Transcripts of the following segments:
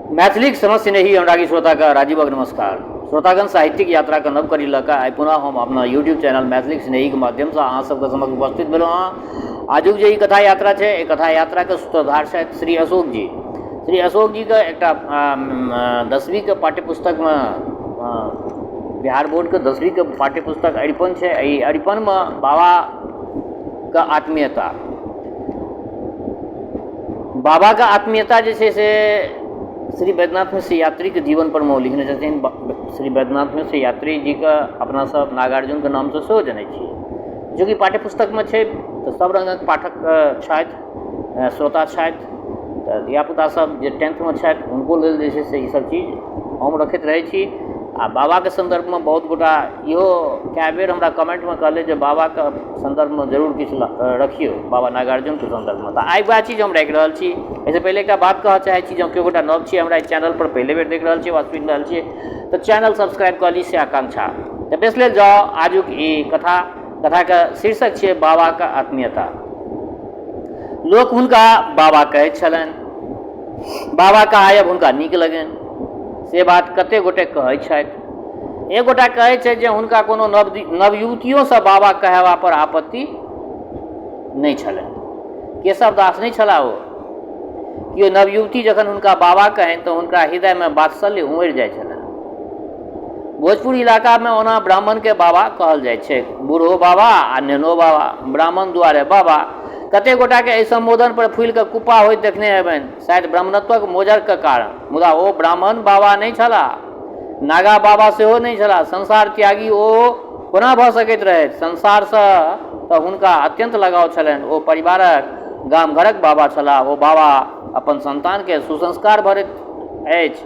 मैथिलीक समस्त स्नेही अनुरागी श्रोताके राजीवक नमस्कार। श्रोतागण साहित्यिक यात्राके नव करी लऽ कऽ आइ पुनः हम अपना यूट्यूब चैनल मैथिलीक स्नेहीके माध्यमसँ अहाँ सबके समक्ष उपस्थित भेलहुँ हँ। आजुक जे ई कथा यात्रा छै, एहि कथा यात्राके सूत्रधार छथि श्री अशोक जी। श्री अशोक जीके एकटा 10वीं के पाठ्यपुस्तकमे बिहार बोर्डके 10वीं के पाठ्यपुस्तक अरिपन छै। एहि अरिपनमे बाबाके आत्मीयता, बाबाके आत्मीयता जे छै से श्री वैद्यनाथ मिश्र यात्री के जीवन पर में लिखने छथिन। श्री वैद्यनाथ मिश्र यात्री जी के अपना सब नागार्जुन के नाम से सेहो जनै छियै, जो कि पाठ्यपुस्तक में छै। तो सब रंगक पाठक छथि, श्रोता छथि, तो धियापुता सब जे 10th में छथि हुनको लेल जे छै से ई सब चीज हम रखैत रहै छी। आ बाबा के संदर्भ में बहुत गोटा इहो कए बेर हमरा कमेंट में कहले जे बाबा के संदर्भ में जरूर किछु रखियो, बाबा नागार्जुन के संदर्भ में। तो आई वह चीज हम राखि रहल छी। एहिसँ पहले एक बात कहऽ चाहै छी, जँ केओ गोटा नव छी हमरा चैनल पर पहले बेर देख रहल छी वा सुनि रहल छी तो चैनल सब्सक्राइब कऽ ली से आकांक्षा। तो बेस लेल जाओ आजुक ई कथा के शीर्षक छै बाबा के आत्मीयता। लोक हुनका बाबा कहैत छलनि, बाबा कहायब हुनका नीक लगनि, से बात कते गोटे कहै छथि। एक गोटा कहै छै जे हुनका कोनो नवयुवतियोसँ बाबा कहेबा पर आपत्ति नहि छलनि। केशव दास नहि छलाह ओ। केओ नवयुवती जखन हुनका बाबा कहनि तऽ हुनका हृदयमे वात्सल्य उमड़ि जाइ छलनि। भोजपुर इलाकामे ओना ब्राह्मणके बाबा कहल जाइ छै, बूढ़ो बाबा आ नेनो बाबा। ब्राह्मण दुआरे बाबा। कते गोटाके एहि संबोधन पर फूलि कऽ कुप्पा होइत देखने हेबनि, शायद ब्राह्मणत्वक मोजरके कारण। मुदा ओ ब्राह्मण बाबा नहि छलाह, नागा बाबा सेहो नहि छलाह। संसार त्यागी ओ कोना भऽ सकैत रहथि? संसारसँ तऽ हुनका अत्यंत लगाव छलनि। ओ परिवारक गाम घरक बाबा छलाह। ओ बाबा अपन संतानके सुसंस्कार भरैत अछि,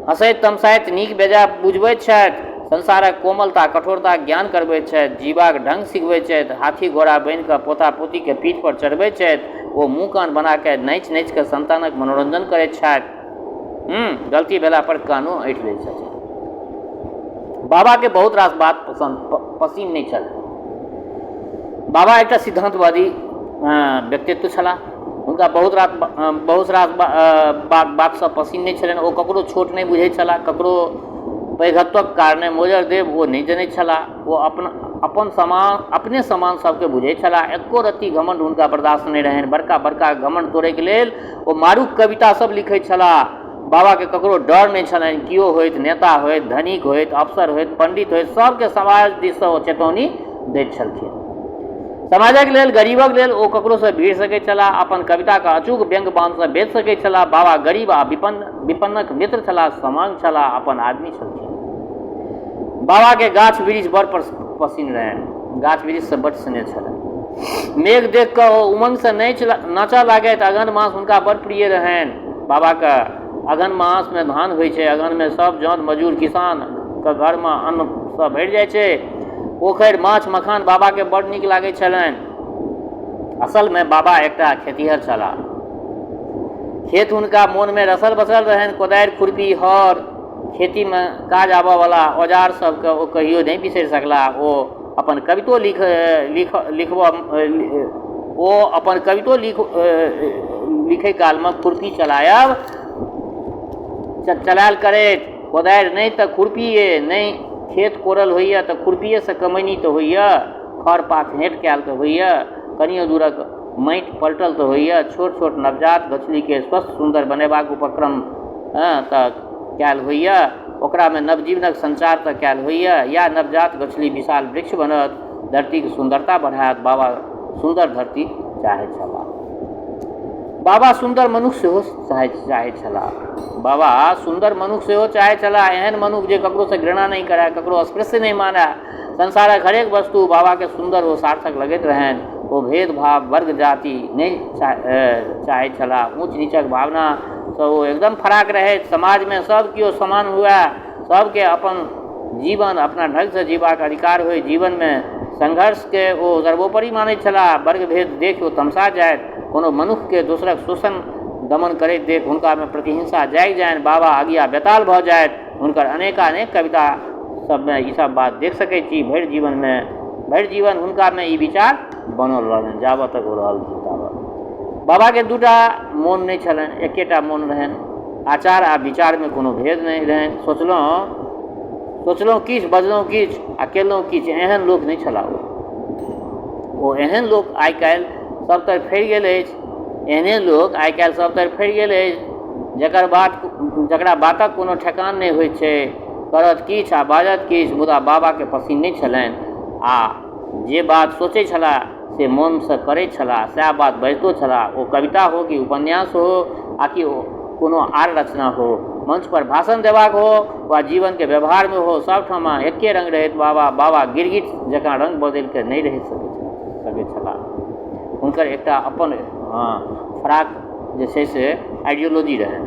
हँसैत तमसाइत नीक बेजाय बुझबैत छथि, संसारक कोमलता कठोरता ज्ञान करबैत छथि, जीबाक ढंग सिखबैत छथि, हाथी घोड़ा बनि कऽ पोता पोतीके पीठ पर चढ़बैत छथि। ओ मुँह कान बना के नाचि नाचि कऽ संतानक मनोरंजन करैत छथि। गलती भेला पर कानो ऐंठ दैत छथि। बाबा के बहुत रास बात पसिन नहि छल। बाबा एकटा सिद्धांतवादी व्यक्तित्व छलाह। हुनका बहुत रास बात सब पसिन नहि छलनि। ओ ककरो छोट नहि बुझैत छलाह, ककरो पैघत्वक कारणे मोजर देव ओ नहि जनैत छलाह। ओ अपने समान सबके बुझैत छलाह। एको रत्ती घमंड हुनका बर्दाश्त नहि रहनि। बड़का बड़का घमंड तोड़ैके लेल ओ मारूक कविता सब लिखैत छलाह। बाबा के ककरो डर नहि छलनि। केओ होइत, नेता होइत, धनिक होइत, अफसर होइत, पंडित होइत, सबके समाज दिससँ ओ चेतौनी दैत छलखिन। समाजक लेल, गरीबक लेल ओ ककरोसँ भिड़ सकैत छलाह। अपन कविताके अचूक व्यंग बाणसँ बेच सकैत छलाह। बाबा गरीब आ विपन्नक मित्र छलाह, समांग छलाह, अपन आदमी छलखिन। बाबा के गाछ वृक्ष बड़ पसिन रहनि, गाछ वृक्षसँ बड़ स्नेह छलनि। मेघ देख कऽ ओ उमंगसँ नाचऽ लागैत। अगहन मास हुनका बड़ प्रिय रहनि। बाबाके अगहन मासमे धान होइ छै। अगहनमे सब जौन मजूर किसानके घरमे अन्नसँ भरि जाइ छै। पोखरि माछ मखान बाबाके बड़ नीक लागै छलनि। असलमे बाबा एकटा खेतिहर छलाह। खेत हुनका मोनमे रसल बसल रहनि। कोदारि खुरपी हर खेतीमे काज आबयवला औजार सबके ओ कहियो नहि बिसरि सकलाह। ओ अपन कवितो लिखै कालमे खुरपी चलायल करैत। कोदारि नहि तऽ खुरपिए, नहि खेत कोड़ल होइए तऽ खुरपिएसँ कमैनी तऽ होइए, खर पात हेँट कयल तऽ होइए, कनियो दूरक माटि पलटल तऽ होइए, छोट छोट नवजात गछलीके स्वस्थ सुन्दर बनेबाक उपक्रम तऽ कयल होइए, ओकरामे नवजीवनक संचार तऽ कयल होइए, या नवजात गछली विशाल वृक्ष बनत, धरतीके सुन्दरता बढ़ायत। बाबा सुन्दर धरती चाहैत छलाह। बाबा सुन्दर मनुष्य सेहो चाहैत छलाह। बाबा सुन्दर मनुष्य सेहो चाहैत छलाह। एहन मनुष्य जे ककरोसँ घृणा नहि करय, ककरो अस्पृश्य नहीं मानय। संसारक हरेक वस्तु बाबाके सुन्दर ओ सार्थक लगैत रहनि। ओ भेदभाव वर्ग जाति नहि चाहैत छलाह। ऊँच नीचक भावनासँ ओ एकदम फराक रहैत। समाजमे सब केओ समान हुए, सबके अपन जीवन अपना ढंगसँ जीबाक अधिकार होइ। जीवनमे संघर्षके ओ सर्वोपरि मानैत छलाह। वर्ग भेद देख ओ तमसा जाइत। कोनो मनुष्यके दोसरक शोषण दमन करैत देख हुनकामे प्रतिहिंसा जागि जानि। बाबा अगिया बेताल भऽ जाइत। हुनकर अनेकानेक कविता सबमे ई सब बात देख सकैत छी। भरि जीवन हुनकामे ई विचार बनल रहलनि, जाबत तक ओ रहलखिन ताबत। बाबाके दूटा मोन नहि छलनि, एकेटा मोन रहनि। आचार आ विचारमे कोनो भेद नहि रहनि। सोचलहुँ किछु, बजलहुँ किछु आ केलहुँ किछु, एहन लोक नहि छलाह ओ एहन लोक आइ काल्हि सब तरफ फैल गेल अछि। एहने लोक आइ काल्हि सब तरफ फैल गेल अछि जकरा बातक कोनो ठेकान नहि होइत छै, करत किछु आ बाजत किछु। मुदा बाबाके पसिन नहि छलनि आ जे बात सोचै छलाह से मोनसँ करै छलाह, सएह बात बजितो छलाह। ओ कविता हो कि उपन्यास हो आ कि कोनो आर रचना हो, मंच पर भाषण देबाक हो वा जीवनके व्यवहारमे हो, सबठाम एके रंग रहैत बाबा गिरगिट जकाँ रंग बदलि कऽ नहि रहि सकैत छलाह। हुनकर एकटा अपन फराक जे छै से आइडियोलॉजी रहनि।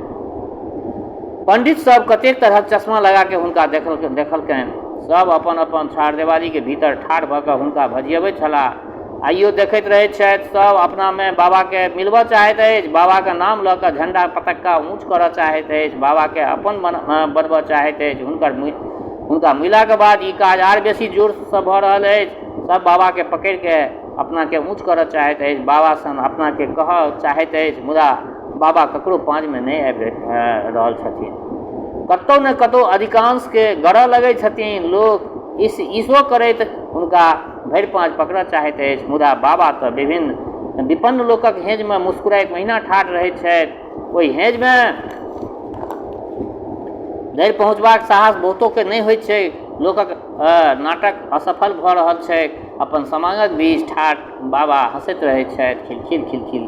पंडित सब कतेक तरहक चश्मा लगा के हुनका देखलकनि। सब अपन अपन छारदेवारीके भीतर ठाढ़ भऽ कऽ हुनका भजियबैत छलाह। आइयो देखैत रहैत छथि, सब अपनामे बाबाके मिलबऽ चाहैत अछि, बाबाके नाम लऽ कऽ झंडा पतक्का ऊँच करऽ चाहैत अछि, बाबाके अपन बनबऽ चाहैत अछि। हुनका मिलाके बाद ई काज आर बेसी जोरसँ भऽ रहल अछि। सब बाबाके पकड़ि के अपनाके ऊँच करऽ चाहैत अछि, बाबा सन अपनाके कहऽ चाहैत अछि। मुदा बाबा ककरो पाँजमे नहि आबि रहल छथिन। कतहु ने कतहु अधिकांशके गड़ऽ लगै छथिन। लोक ईसो करैत हुनका भरि पाँज पकड़ऽ चाहैत अछि। मुदा बाबा तऽ विपन्न लोकक हेँजमे मुस्कुराइत महिना ठाढ़ रहैत छथि। ओहि हेँजमे धरि पहुँचबाक साहस बहुतोके नहि होइत छै। लोकक नाटक असफल भऽ रहल छै। अपन समाजक बीच ठाढ़ बाबा हँसैत रहैत छथि, खिलखिल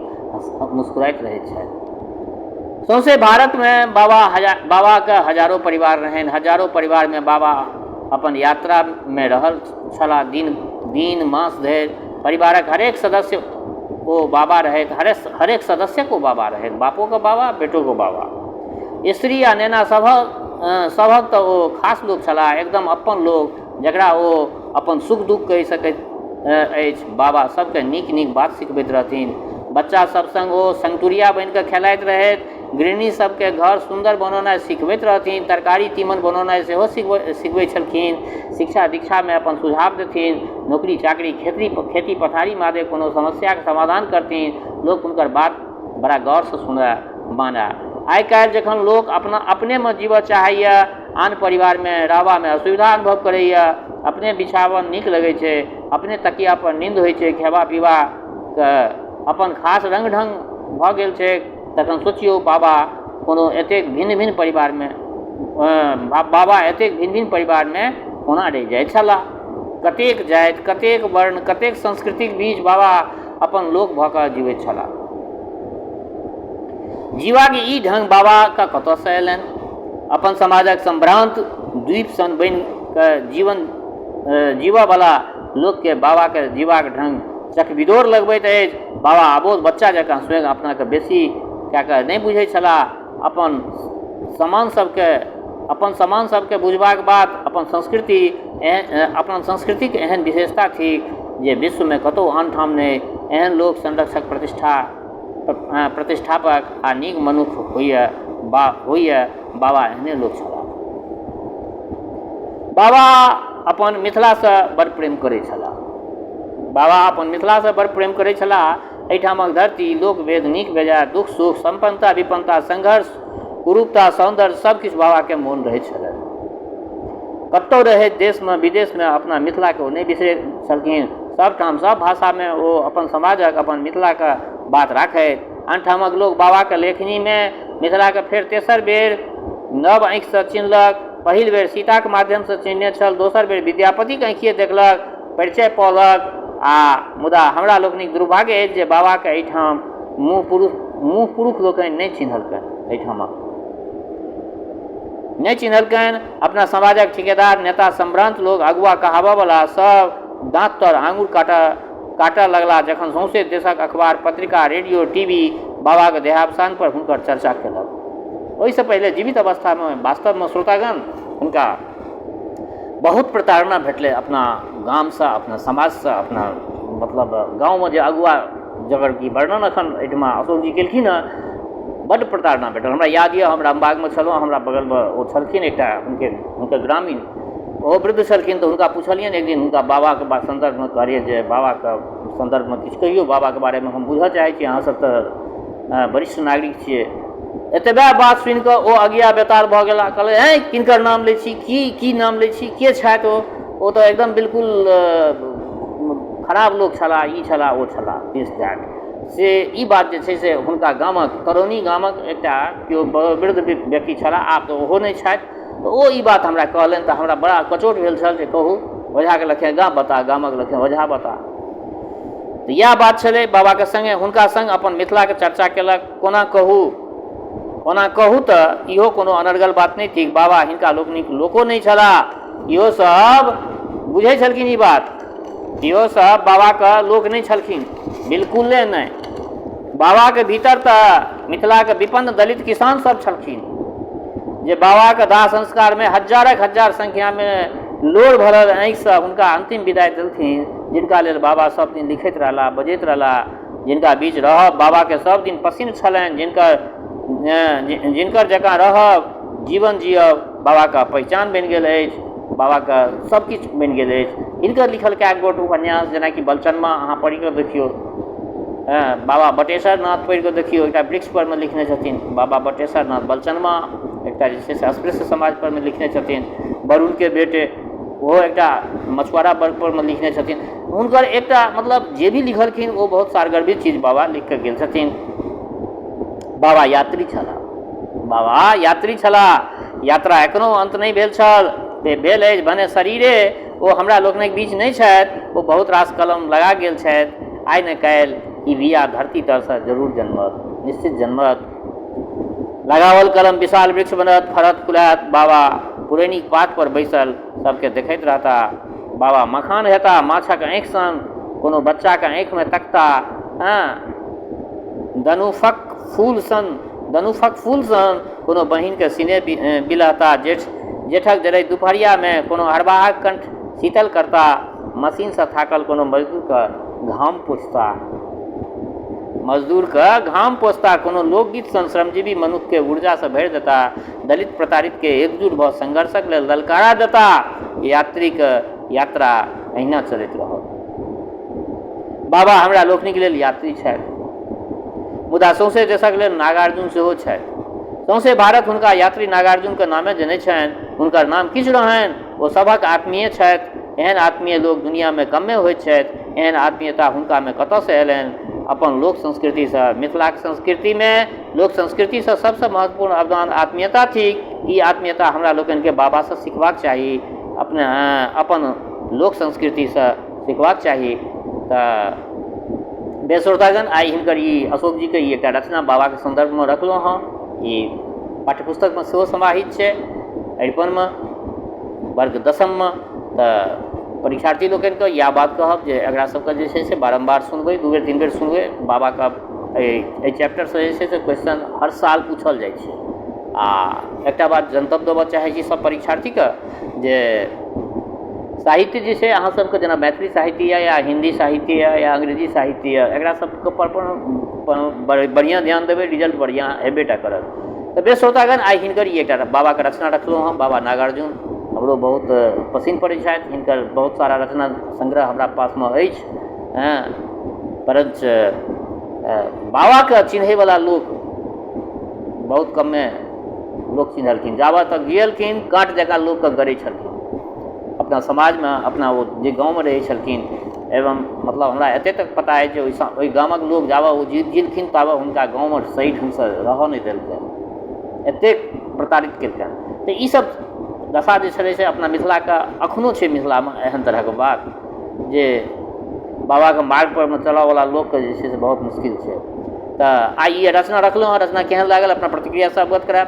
मुस्कुराइत रहैत छथि। सौंसे भारतमे बाबाके हजारों परिवार रहनि। हजारों परिवारमे बाबा अपन यात्रामे रहल छलाह। दिन मास धरि परिवारक हरेक सदस्य ओ बाबा रहैत, हरेक सदस्यक ओ बाबा रहैत, बापोके बाबा, बेटोके बाबा। स्त्री आ नेना सभक तऽ ओ खास लोक छलाह, एकदम अपन लोक, जकरा ओ अपन सुख दुख कहि सकैत अछि। बाबा सबके नीक नीक बात सिखबैत रहथिन। बच्चा सब संग ओ संगतुरिया बनि कऽ खेलाइत रहैत। गृहिणी सबके घर सुन्दर बनौनाइ सिखबैत रहथिन, तरकारी तीमन बनौनाइ सेहो सिखबै छलखिन। शिक्षा दीक्षामे अपन सुझाव देथिन, नौकरी चाकरी खेती पथारी मादे कोनो समस्याके समाधान करथिन। लोक हुनकर बात बड़ा गौरसँ सुनय मानय। आइ काल्हि जखन लोक अपनेमे जीवऽ चाहैए, आन परिवारमे रहबामे असुविधा अनुभव करैए, अपने बिछावन नीक लगै छै, अपने तकिया पर नींद होइ छै, खेबा पीबाके अपन खास रंग ढंग भऽ गेल छै, तखन सोचियौ बाबा एतेक भिन्न भिन्न परिवारमे कोना रहि जाइ छलाह। कतेक जाति, कतेक वर्ण, कतेक संस्कृतिक बीच बाबा अपन लोक भऽ कऽ जीवैत छलाह। जीवाक ई ढंग बाबाके कतऽसँ अयलनि? अपन समाजक सम्भ्रांत द्वीप सन बनि कऽ जीवऽवला लोकके बाबाके जीवाक ढंग चकबिदोर लगबैत अछि। बाबा अबोध बच्चा जकाँ स्वयं अपनाके बेसी कए कऽ नहि बुझै छलाह। अपन समान सबके बुझबाक बाद अपन संस्कृतिक एहन विशेषता थी जे विश्वमे कतहु आन ठाम नहि। एहन लोक संरक्षक, प्रतिष्ठापक आ नीक मनुख होइए। बाबा एहने लोक छलाह। बाबा अपन मिथिलासँ बड़ प्रेम करै छलाह। एहिठामक धरती, लोक वेद, नीक बेजाय, दुख सुख, संपन्नता विपन्नता, संघर्ष, कुरूपता, सौन्दर्य, सबकिछु बाबाके मोन रहैत छलै। कतहु रहैत, देशमे विदेशमे अपना मिथिलाके ओ नहि बिसरै छलखिन। सबठाम सब भाषामे ओ अपन समाजक, अपन मिथिलाके बात राखैत। आनठामक लोक बाबाके लेखनीमे मिथिलाके फेर तेसर बेर नव आँखिसँ चिन्हलक। पहिल बेर सीताके माध्यमसँ चिन्हने छल, दोसर बेर विद्यापतिके आँखिए देखलक, परिचय पौलक। मुदा हमरा लोकनिक दुर्भाग्य अछि जे बाबाके एहिठाम मुँह पुरुष लोकनि नहि चिन्हलकनि। अपना समाजक ठिकेदार, नेता, सम्भ्रांत लोक, अगुआ कहाबऽवला सब दाँत तर आँगुर काटऽ लगला जखन सौंसे देशक अखबार, पत्रिका, रेडियो, टीवी बाबाके देहावसान पर हुनकर चर्चा केलक। ओहिसँ पहिले जीवित अवस्थामे वास्तवमे श्रोतागण हुनका बहुत प्रताड़ना भेटलै अपना गामसँ, अपना समाजसँ, अपना गाँवमे जे अगुआ जकर कि वर्णन एखन एहिठमा अशोकजी केलखिन हँ, बड्ड प्रताड़ना भेटल। हमरा याद यऽ, हम रामबागमे छलहुँ, हमरा बगलमे ओ छलखिन एकटा हुनकर ग्रामीण, ओहो वृद्ध छलखिन। तऽ हुनका पुछलियनि एक दिन, हुनका बाबाके सन्दर्भमे कहलियै जे बाबाके सन्दर्भमे किछु कहियौ, बाबाके बारेमे हम बुझऽ चाहै छी, अहाँसभ तऽ वरिष्ठ नागरिक छियै। एतबे बात सुनि कऽ ओ अगिया बेताल भऽ गेला, कहलै हैं किनकर नाम लै छी, की नाम लै छी, के छथि ओ तऽ एकदम बिल्कुल खराब लोक छलाह, ई छलाह ओ छलाह, दिस दैट से ई बात जे छै से हुनका गामक तरौनी गामक एकटा केओ वृद्ध व्यक्ति छलाह, आब तऽ ओहो नहि छथि, तऽ ओ ई बात हमरा कहलनि तऽ हमरा बड़ा कचोट भेल छल जे कहू ओझाके लखे गाम बता, गामक लखे ओझा बता। तऽ इएह बात छलै, बाबाके सङ्गे हुनका सङ्ग अपन मिथिलाके चर्चा केलक, कोना कहू तऽ इहो कोनो अनर्गल बात नहि थिक, बाबा हिनका लोकनिक लोको नहि छलाह, इहो सब बुझै छलखिन ई बात, इहो सब बाबाके लोक नहि छलखिन, बिल्कुले नहि। बाबाके भीतर तऽ मिथिलाके विपन्न दलित किसान सब छलखिन जे बाबाके दाह संस्कारमे हजारक हजार संख्यामे लोर भरल आँखिसँ हुनका अन्तिम विदाइ देलखिन, जिनका लेल बाबा सब दिन लिखैत रहला, बजैत रहला, जिनका बीच रहब बाबाके सब दिन पसिन्न छलनि, जिनकर जकाँ रहब, जीवन जियब बाबाके पहचान बनि गेल अछि, बाबाके सबकिछु बनि गेल अछि। हिनकर लिखल कएक गोट उपन्यास जेनाकि बलचनमा अहाँ पढ़ि कऽ देखियौ, बाबा बटेश्वर नाथ पढ़ि कऽ देखियौ, एकटा वृक्ष परमे लिखने छथिन बाबा बटेश्वर नाथ, बलचनमा एकटा जे छै से अस्पृश्य समाज परमे लिखने छथिन, वरुणके बेटे ओहो एकटा मछुआरा वर्ग परमे लिखने छथिन। हुनकर एकटा मतलब जे भी लिखलखिन ओ बहुत सारगर्भित चीज बाबा लिख कऽ गेल छथिन। बाबा यात्री छलाह, बाबा यात्री छलाह, यात्रा एखनो अंत नहि भेल छल, भेल अछि भने शरीरे ओ हमरा लोकनिक बीच नहि छथि, ओ बहुत रास कलम लगा गेल छथि, आइ ने काल्हि ई बिया धरती तरसँ जरूर जन्मत, निश्चित जन्मत। लगावल कलम विशाल वृक्ष बनत, फरत फुलात, बाबा पुरैनीक पात पर बैसल सबके देखैत रहता, बाबा मखान हेता माछक आँखि सन, कोनो बच्चाके आँखिमे तकता, दनुफक फूल सन कोनो बहिनके सीने बिलहता, जेठक जरै दुपहरियामे कोनो हरबाहक कंठ शीतल करता, मशीनसँ थाकल कोनो मजदूरके घाम पोछता, कोनो लोकगीत सन श्रमजीवी मनुष्यके ऊर्जासँ भरि देता, दलित प्रताड़ितके एकजुट भऽ संघर्षक लेल ललकारा देता। यात्रीके यात्रा अहिना चलैत रहल। बाबा हमरा लोकनिक लेल यात्री छथि, मुदा सौंसे देशक लेल नागार्जुन सेहो छथि, सौंसे भारत हुनका यात्री नागार्जुनके नामे जनै छनि, हुनकर नाम किछु रहनि, ओ सभक आत्मीय छथि, एहन आत्मीय लोक दुनियामे कमे होइत छथि, एहन आत्मीयता हुनकामे कतऽसँ अयलनि, अपन लोक संस्कृतिसँ। मिथिलाक संस्कृतिमे लोक संस्कृतिसँ सबसँ महत्वपूर्ण अवदान आत्मीयता थिक, ई आत्मीयता हमरा लोकनिके बाबासँ सिखबाक चाही, अपन लोक संस्कृतिसँ सिखबाक चाही। तऽ बेसुरतागन आइ हिनकर ई अशोक जीके ई एकटा रचना बाबाके सन्दर्भमे रखलहुँ हँ, ई पाठ्यपुस्तकमे सेहो समाहित छै, अरिपनमे वर्ग 10ममे। तऽ परीक्षार्थी लोकनिके इएह बात कहब जे एकरा सबके जे छै से बारम्बार सुनबै, 2 बेर 3 बेर सुनबै, बाबाके एहि चैप्टरसँ जे छै से क्वेश्चन हर साल पूछल जाइ छै। आ एकटा बात जनतब देबऽ चाहै छी सब परीक्षार्थीके जे साहित्य जे छै अहाँ सबके जेना मैथिली साहित्य या हिन्दी साहित्य या अंग्रेजी साहित्य एकरा सबके पर बढ़िआँ ध्यान देबै, रिजल्ट बढ़िआँ हेबे टा करत। तऽ बेसुरतागन आइ हिनकर ई एकटा बाबाके रचना रखलहुँ हम, बाबा नागार्जुन हमरो बहुत पसिन्न पड़ै छथि, हिनकर बहुत सारा रचना संग्रह हमरा पासमे अछि, परञ्च बाबाके चिन्हैवला लोक बहुत कमे लोक चिन्हलखिन, जाबऽ तक जियलखिन काँट जकाँ लोकके गड़ै छलखिन अपना समाजमे, अपना ओ जे गाँवमे रहै छलखिन। एवं मतलब हमरा एते तक पता है जे ओहि गामक लोक जाबऽ ओ जिलखिन ताबऽ हुनका गाँवमे सही ढङ्गसँ रहऽ नहि देलकै, एतेक प्रताड़ित केलकनि। तऽ ई सब दशा जे छलै से अपना मिथिलाके एखनो छै, मिथिलामे एहन तरहके बात जे बाबाके मार्ग परमे चलऽवला लोकके जे छै से बहुत मुश्किल छै। तऽ आइ ई रचना रखलहुँ हँ, रचना केहन लागल अपना प्रतिक्रियासँ अवगत करायब।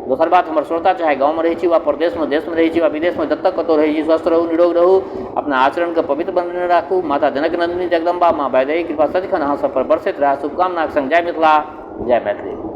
दोसर बात हमर श्रोता चाहे गाँवमे रहै छी वा परदेशमे देशमे रहै छी वा विदेशमे जतऽ कतहु रहै छी, स्वस्थ रहू, निरोग रहू, अपना आचरणके पवित्र बनेने राखू, माता जनक नन्दिनी जगदम्बा माँ वैदेही कृपा सदिखन अहाँ सब पर बरसैत रहै। शुभकामनाक संग जय मिथिला, जय मैथिली।